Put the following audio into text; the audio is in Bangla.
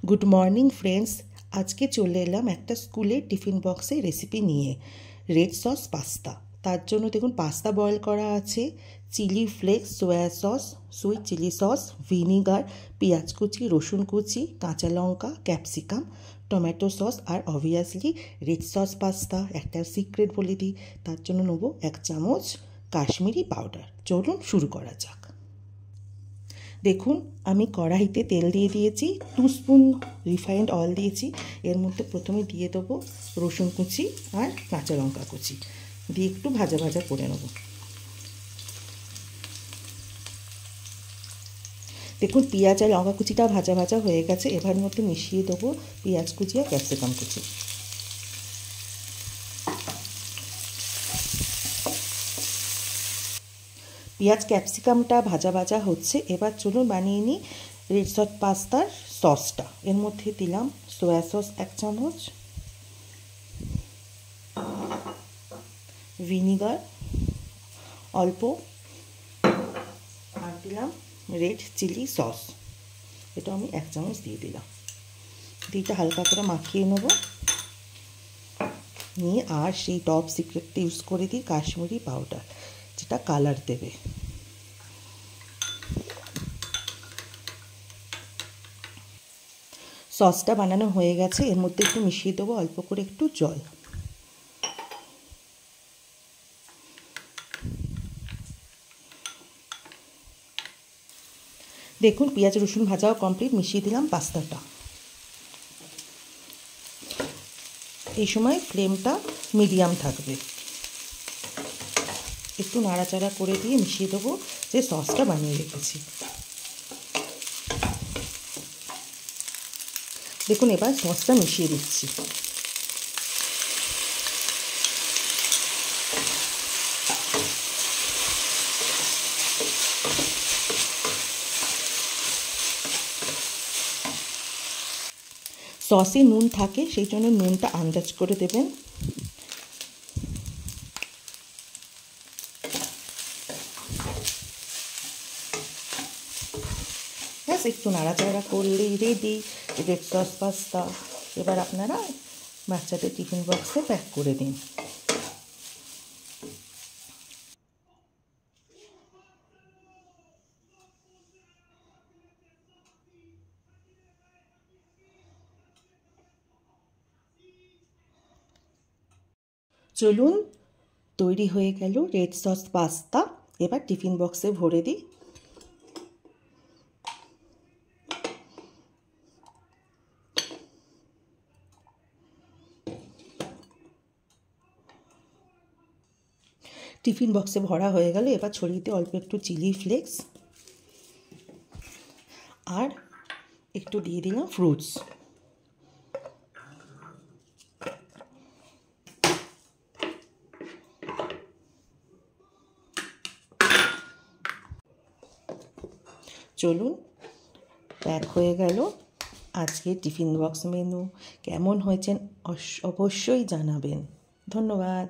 Good morning friends. आज के चले एलाम एक स्कूले टिफिन बक्से रेसिपि निये रेड सस पास्ता। तार जोन्नो देखुन पास्ता बयल करा आछे, चिली फ्लेक्स, सोया सस, सुइट चिली सस, ভিনিগার, पेঁয়াজ कुचि, रसुन कुचि, काँचा लंका, कैप्सिकाम, टमेटो सस और अबवियासलि रेड सस पास्ता। एक सिक्रेट बोले दी, तार जोन्नो नेब 1 चामच काश्मीरी पाउडार। चलुन शुरू करा जाक। देखुन आमी कड़ाईते तेल दिए दिएছি, 2 स्पून रिफाइंड ऑयल दिएছি। एर मध्य प्रथमे दिए देबो रसुन कुचि और काँचा लंका कुचि दिए एकटू भाजा भाजा करे नेब। देखुन पेঁয়াজ और लंका कुचिटा भाजा भाजा हो गेছে। एबार मध्य मिशिए देबो पेঁয়াজ कुचि और कैप्सिकाम कुचि। पेঁয়াজ ক্যাপসিকামটা ভাজা ভাজা হচ্ছে। এবার চলুন বানিয়ে নিই রেড সস পাস্তার সসটা। এর মধ্যে দিলাম সোয়া সস 1 চামচ, ভিনিগার অল্প, আর দিলাম রেড চিলি সস। এটা আমি 1 চামচ দিয়ে দিলাম। দিয়ে হালকা করে মাখিয়ে নেব। নিয়ে আর সেই টপ সিক্রেটটা ইউজ করে দিই কাশ্মীরি পাউডার, যেটা কালার দেবে। সসটা বানানো হয়ে গেছে। এর মধ্যে একটু মিশিয়ে দেবো অল্প করে একটু জল। দেখুন পেঁয়াজ রসুন ভাজাও কমপ্লিট। মিশিয়ে দিলাম পাস্তাটা। এই সময় ফ্লেমটা মিডিয়াম থাকবে। একটু নাড়াচাড়া করে দিয়ে মিশিয়ে দেবো যে সসটা বানিয়ে রেখেছি। দেখুন এবার সসটা মিশিয়ে দিচ্ছি। সসে নুন থাকে, সেই জন্য নুনটা আন্দাজ করে দেবেন। ব্যাস একটু নাড়াচাড়া করলেই রেডি রেড সস পাস্তা। এবার আপনারা বাচ্চাদের টিফিন বক্সে প্যাক করে দিন। চলুন তৈরি হয়ে গেল রেড সস পাস্তা। এবার টিফিন বক্সে ভরে দিই। টিফিন বক্সে ভরা হয়ে গেল। এবার ছড়িয়ে দিই অল্প একটু চিলি ফ্লেক্স আর একটু দিয়ে দিলাম ফ্রুটস। চলুন প্যাক হয়ে গেল আজকে টিফিন বক্স মেনু। কেমন হয়েছে অবশ্যই জানাবেন। ধন্যবাদ।